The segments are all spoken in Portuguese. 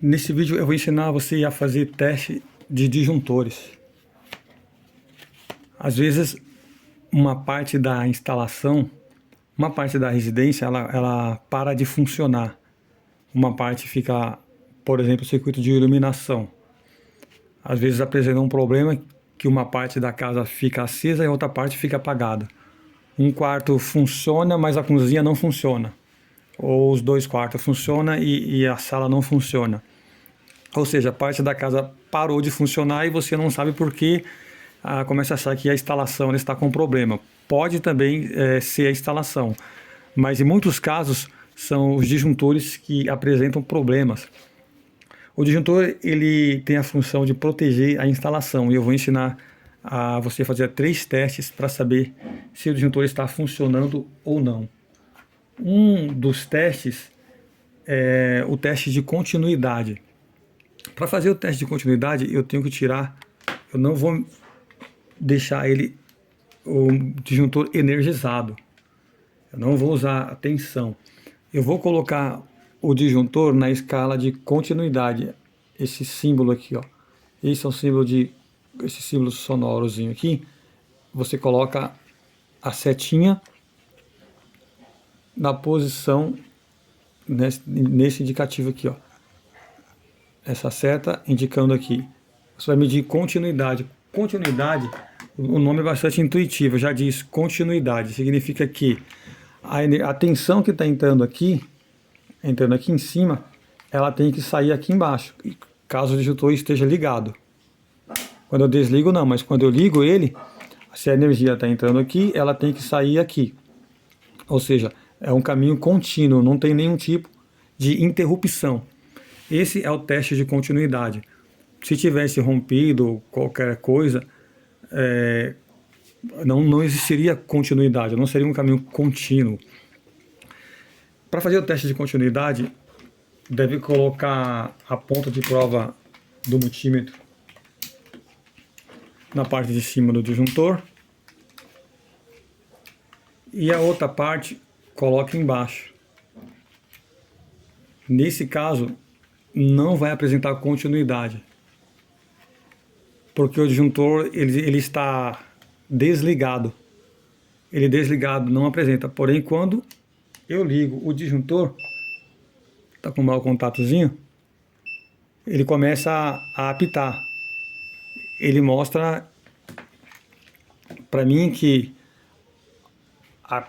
Nesse vídeo eu vou ensinar você a fazer teste de disjuntores. Às vezes uma parte da instalação, uma parte da residência, ela para de funcionar. Uma parte fica, por exemplo, o circuito de iluminação. Às vezes apresenta um problema que uma parte da casa fica acesa e a outra parte fica apagada. Um quarto funciona, mas a cozinha não funciona. Ou os dois quartos funcionam e a sala não funciona. Ou seja, parte da casa parou de funcionar e você não sabe por que começa a achar que a instalação ela está com problema. Pode também ser a instalação, mas em muitos casos são os disjuntores que apresentam problemas. O disjuntor ele tem a função de proteger a instalação e eu vou ensinar a você fazer 3 testes para saber se o disjuntor está funcionando ou não. Um dos testes é o teste de continuidade. Para fazer o teste de continuidade, eu tenho que tirar, eu não vou deixar o disjuntor energizado. Eu não vou usar a tensão. Eu vou colocar o disjuntor na escala de continuidade. Esse símbolo aqui, ó. Esse é o símbolo esse símbolo sonorozinho aqui. Você coloca a setinha na posição nesse indicativo aqui, ó. Essa seta indicando aqui. Você vai medir continuidade. Continuidade, o nome é bastante intuitivo, já diz continuidade. Significa que a tensão que está entrando aqui em cima, ela tem que sair aqui embaixo, caso o disjuntor esteja ligado. Quando eu desligo não, mas quando eu ligo ele, se a energia está entrando aqui, ela tem que sair aqui. Ou seja, é um caminho contínuo, não tem nenhum tipo de interrupção. Esse é o teste de continuidade. Se tivesse rompido qualquer coisa, não existiria continuidade, não seria um caminho contínuo. Para fazer o teste de continuidade, deve colocar a ponta de prova do multímetro na parte de cima do disjuntor e a outra parte coloca embaixo. Nesse caso, não vai apresentar continuidade, porque o disjuntor ele está desligado. Ele desligado não apresenta, porém quando eu ligo o disjuntor, tá com um mau contatozinho, ele começa a apitar. Ele mostra para mim que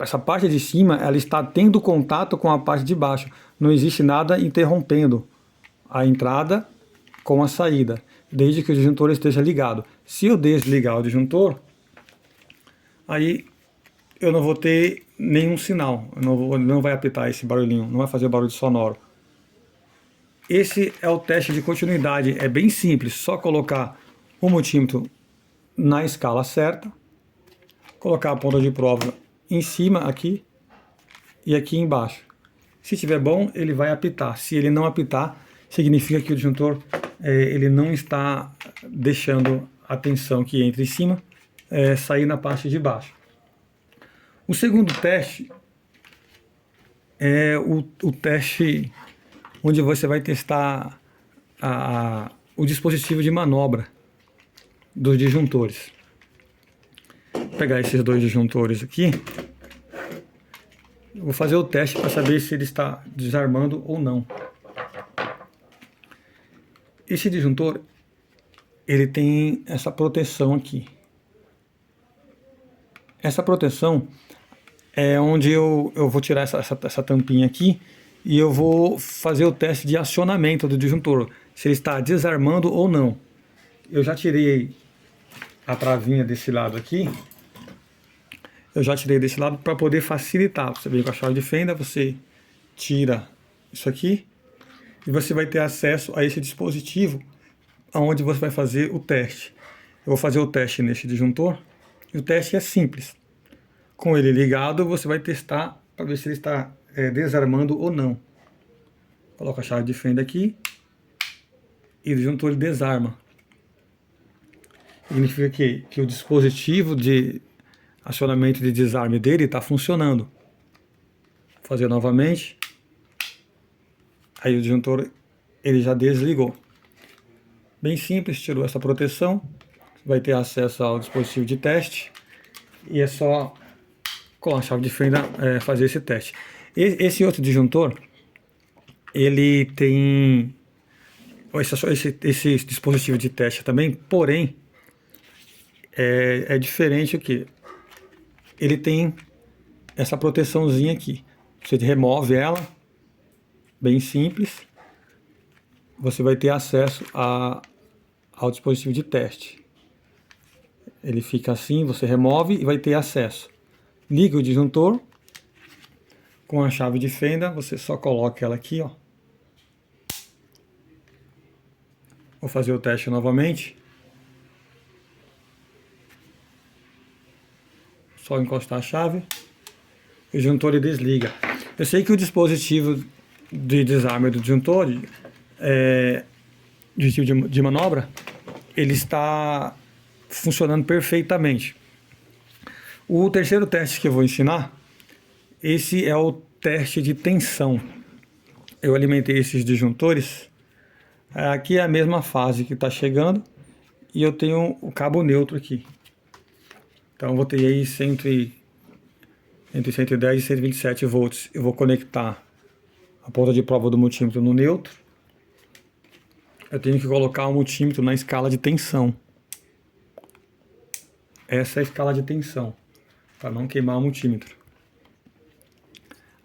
essa parte de cima ela está tendo contato com a parte de baixo. Não existe nada interrompendo a entrada com a saída, desde que o disjuntor esteja ligado. Se eu desligar o disjuntor, aí eu não vou ter nenhum sinal, não vai apitar esse barulhinho, não vai fazer barulho sonoro. Esse é o teste de continuidade, é bem simples, só colocar o multímetro na escala certa, colocar a ponta de prova em cima aqui e aqui embaixo. Se estiver bom, ele vai apitar. Se ele não apitar, significa que o disjuntor ele não está deixando a tensão que entra em cima sair na parte de baixo. O segundo teste é o teste onde você vai testar o dispositivo de manobra dos disjuntores. Vou pegar esses 2 disjuntores aqui. Eu vou fazer o teste para saber se ele está desarmando ou não. Esse disjuntor, ele tem essa proteção aqui. Essa proteção é onde eu vou tirar essa tampinha aqui e eu vou fazer o teste de acionamento do disjuntor, se ele está desarmando ou não. Eu já tirei a travinha desse lado aqui. Eu já tirei desse lado para poder facilitar. Você vem com a chave de fenda, você tira isso aqui e você vai ter acesso a esse dispositivo onde você vai fazer o teste. Eu vou fazer o teste nesse disjuntor e o teste é simples. Com ele ligado, você vai testar para ver se ele está desarmando ou não. Coloca a chave de fenda aqui e o disjuntor ele desarma. Significa que o dispositivo de acionamento de desarme dele está funcionando. Vou fazer novamente. Aí o disjuntor ele já desligou. Bem simples, tirou essa proteção, vai ter acesso ao dispositivo de teste e é só com a chave de fenda fazer esse teste. Esse outro disjuntor, ele tem esse dispositivo de teste também, porém é diferente aqui. Ele tem essa proteçãozinha aqui. Você remove ela, bem simples. Você vai ter acesso ao dispositivo de teste. Ele fica assim, você remove e vai ter acesso. Liga o disjuntor. Com a chave de fenda, você só coloca ela aqui, ó. Vou fazer o teste novamente. Só encostar a chave. O disjuntor ele desliga. Eu sei que o dispositivo de desarme do disjuntor, dispositivo de manobra, ele está funcionando perfeitamente. O terceiro teste que eu vou ensinar, esse é o teste de tensão. Eu alimentei esses disjuntores. Aqui é a mesma fase que está chegando e eu tenho o cabo neutro aqui. Então eu vou ter aí entre 110 e 127 volts. Eu vou conectar a ponta de prova do multímetro no neutro. Eu tenho que colocar o multímetro na escala de tensão. Essa é a escala de tensão, para não queimar o multímetro.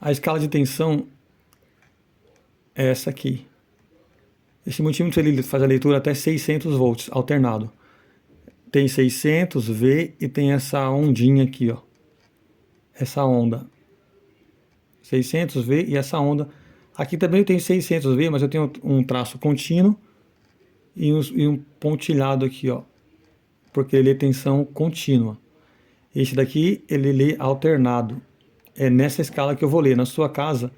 A escala de tensão é essa aqui. Esse multímetro ele faz a leitura até 600 volts alternado. Tem 600 V e tem essa ondinha aqui, ó. Essa onda. 600 V e essa onda. Aqui também tem 600 V, mas eu tenho um traço contínuo e um pontilhado aqui, ó. Porque ele é tensão contínua. Esse daqui ele lê alternado. É nessa escala que eu vou ler. Na sua casa,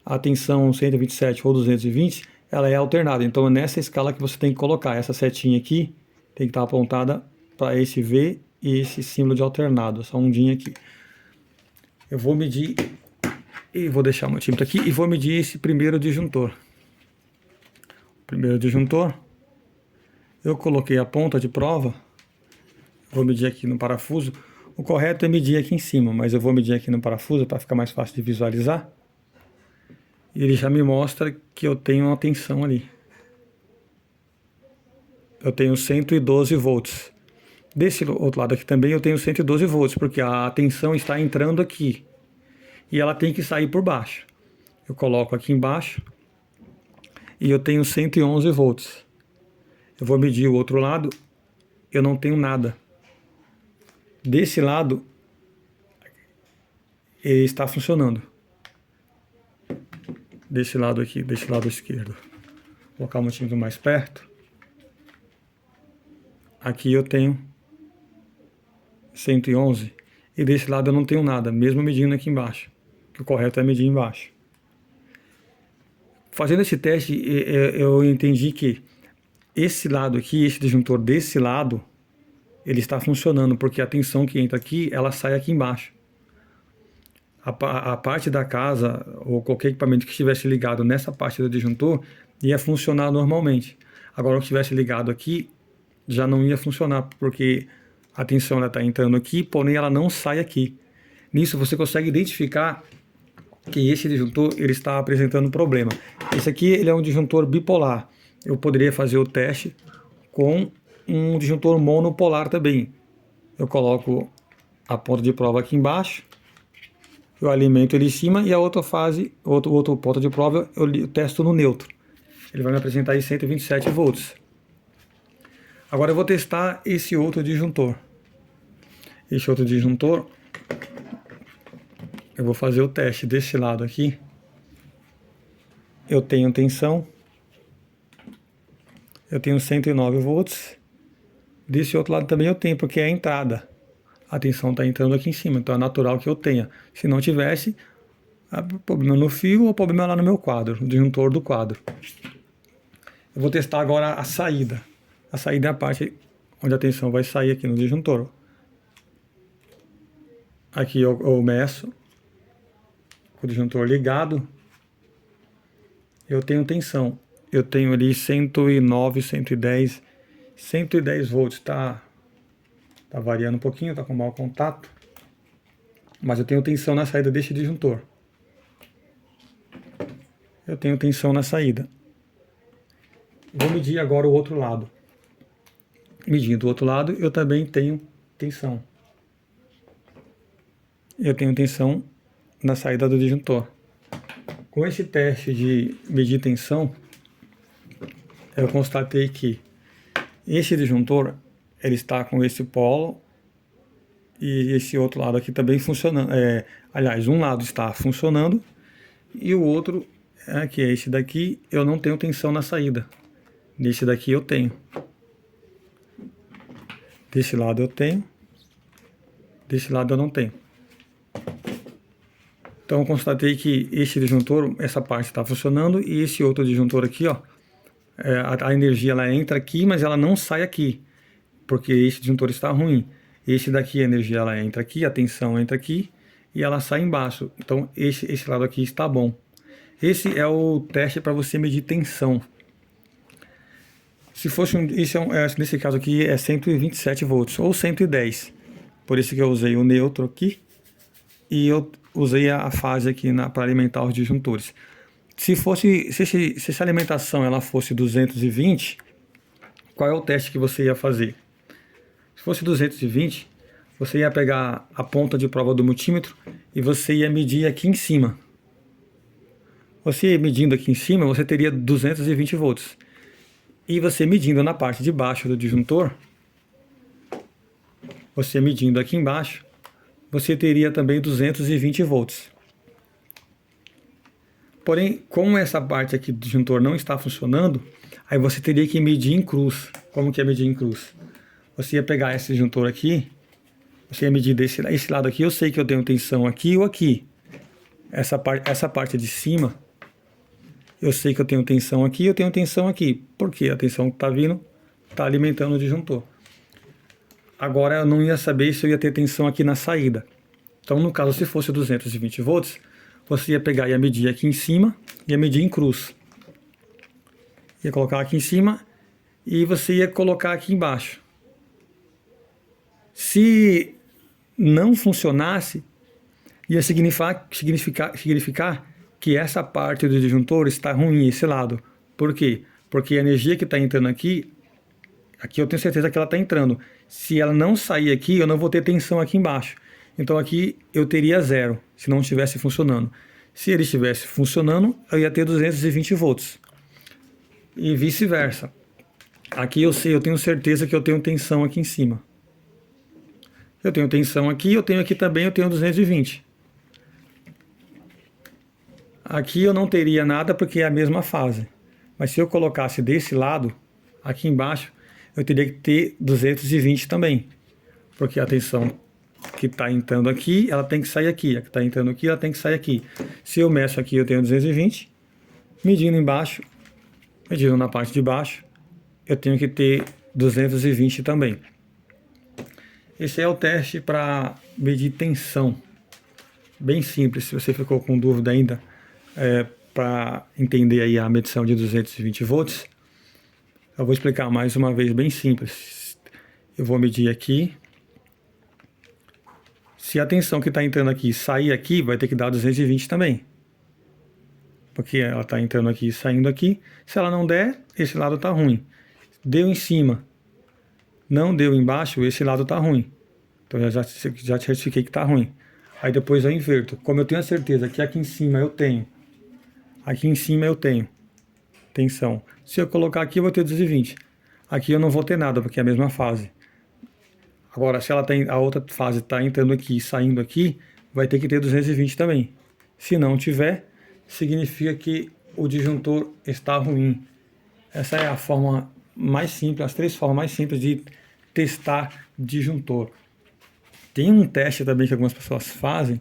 a tensão 127 ou 220, ela é alternada. Então é nessa escala que você tem que colocar. Essa setinha aqui tem que estar apontada para esse V e esse símbolo de alternado, essa ondinha aqui. Eu vou medir, e vou deixar o multímetro aqui, e vou medir esse primeiro disjuntor. O primeiro disjuntor, eu coloquei a ponta de prova, vou medir aqui no parafuso. O correto é medir aqui em cima, mas eu vou medir aqui no parafuso para ficar mais fácil de visualizar. E ele já me mostra que eu tenho uma tensão ali. Eu tenho 112 volts. Desse outro lado aqui também eu tenho 112 volts, porque a tensão está entrando aqui. E ela tem que sair por baixo. Eu coloco aqui embaixo e eu tenho 111 volts. Eu vou medir o outro lado, eu não tenho nada. Desse lado, ele está funcionando. Desse lado aqui, desse lado esquerdo. Vou colocar o multímetro mais perto. Aqui eu tenho 111 e desse lado eu não tenho nada, mesmo medindo aqui embaixo, que o correto é medir embaixo. Fazendo esse teste, eu entendi que esse lado aqui, esse disjuntor desse lado, ele está funcionando, porque a tensão que entra aqui, ela sai aqui embaixo. A parte da casa, ou qualquer equipamento que estivesse ligado nessa parte do disjuntor, ia funcionar normalmente. Agora, o que estivesse ligado aqui, já não ia funcionar, porque a tensão está entrando aqui, porém ela não sai aqui. Nisso você consegue identificar que esse disjuntor ele está apresentando problema. Esse aqui ele é um disjuntor bipolar. Eu poderia fazer o teste com um disjuntor monopolar também. Eu coloco a ponta de prova aqui embaixo, eu alimento ele em cima e a outra fase, outro ponta de prova, eu testo no neutro. Ele vai me apresentar aí 127 volts. Agora eu vou testar esse outro disjuntor. Esse outro disjuntor, eu vou fazer o teste desse lado aqui. Eu tenho tensão. Eu tenho 109 volts. Desse outro lado também eu tenho, porque é a entrada. A tensão está entrando aqui em cima, então é natural que eu tenha. Se não tivesse, problema no fio ou problema lá no meu quadro, o disjuntor do quadro. Eu vou testar agora a saída. A saída é a parte onde a tensão vai sair aqui no disjuntor. Aqui eu meço, com o disjuntor ligado, eu tenho tensão. eu tenho ali 109, 110 volts, tá variando um pouquinho, tá com mau contato, mas eu tenho tensão na saída deste disjuntor. Eu tenho tensão na saída. Vou medir agora o outro lado. Medindo o outro lado, eu também tenho tensão. Eu tenho tensão na saída do disjuntor. Com esse teste de medir tensão, eu constatei que esse disjuntor, ele está com esse polo e esse outro lado aqui também funcionando. Aliás, um lado está funcionando e o outro, que é esse daqui, eu não tenho tensão na saída. Desse daqui eu tenho. Desse lado eu tenho. Desse lado eu não tenho. Então eu constatei que esse disjuntor, essa parte está funcionando e esse outro disjuntor aqui, ó, a energia ela entra aqui, mas ela não sai aqui, porque esse disjuntor está ruim. Esse daqui a energia ela entra aqui, a tensão entra aqui e ela sai embaixo. Então esse lado aqui está bom. Esse é o teste para você medir tensão. Se fosse nesse caso aqui é 127 volts ou 110. Por isso que eu usei o neutro aqui e eu usei a fase aqui para alimentar os disjuntores. Se essa alimentação ela fosse 220, qual é o teste que você ia fazer? Se fosse 220, você ia pegar a ponta de prova do multímetro e você ia medir aqui em cima. Você medindo aqui em cima, você teria 220 volts. E você medindo na parte de baixo do disjuntor, você medindo aqui embaixo, você teria também 220 volts. Porém, como essa parte aqui do disjuntor não está funcionando, aí você teria que medir em cruz. Como que é medir em cruz? Você ia pegar esse disjuntor aqui, você ia medir esse lado aqui, eu sei que eu tenho tensão aqui ou aqui. Essa parte de cima, eu sei que eu tenho tensão aqui, eu tenho tensão aqui. Por quê? A tensão que está vindo está alimentando o disjuntor. Agora eu não ia saber se eu ia ter tensão aqui na saída. Então, no caso, se fosse 220 volts, você ia pegar e ia medir aqui em cima, ia medir em cruz. Ia colocar aqui em cima e você ia colocar aqui embaixo. Se não funcionasse, ia significar que essa parte do disjuntor está ruim, esse lado. Por quê? Porque a energia que está entrando aqui eu tenho certeza que ela está entrando. Se ela não sair aqui, eu não vou ter tensão aqui embaixo. Então aqui eu teria zero, se não estivesse funcionando. Se ele estivesse funcionando, eu ia ter 220 volts. E vice-versa. Aqui eu tenho certeza que eu tenho tensão aqui em cima. Eu tenho tensão aqui, eu tenho aqui também, eu tenho 220. Aqui eu não teria nada porque é a mesma fase. Mas se eu colocasse desse lado, aqui embaixo, eu teria que ter 220 também. Porque a tensão que está entrando aqui, ela tem que sair aqui. A que está entrando aqui, ela tem que sair aqui. Se eu meço aqui, eu tenho 220. Medindo embaixo, medindo na parte de baixo, eu tenho que ter 220 também. Esse é o teste para medir tensão. Bem simples, se você ficou com dúvida ainda, para entender aí a medição de 220 volts, eu vou explicar mais uma vez, bem simples. Eu vou medir aqui. Se a tensão que está entrando aqui sair aqui, vai ter que dar 220 também. Porque ela está entrando aqui e saindo aqui. Se ela não der, esse lado está ruim. Deu em cima, não deu embaixo, esse lado está ruim. Então eu já certifiquei que está ruim. Aí depois eu inverto. Como eu tenho a certeza que aqui em cima eu tenho, tensão. Se eu colocar aqui, eu vou ter 220. Aqui eu não vou ter nada, porque é a mesma fase. Agora, se a outra fase está entrando aqui e saindo aqui, vai ter que ter 220 também. Se não tiver, significa que o disjuntor está ruim. Essa é a forma mais simples, as 3 formas mais simples de testar disjuntor. Tem um teste também que algumas pessoas fazem,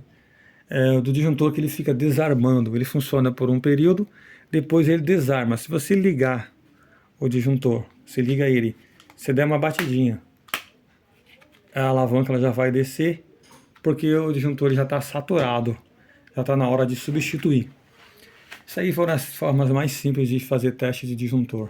do disjuntor, que ele fica desarmando. Ele funciona por um período, depois ele desarma. Se você ligar o disjuntor, você liga ele, você der uma batidinha, a alavanca ela já vai descer, porque o disjuntor já está saturado, já está na hora de substituir. Isso aí foram as formas mais simples de fazer teste de disjuntor.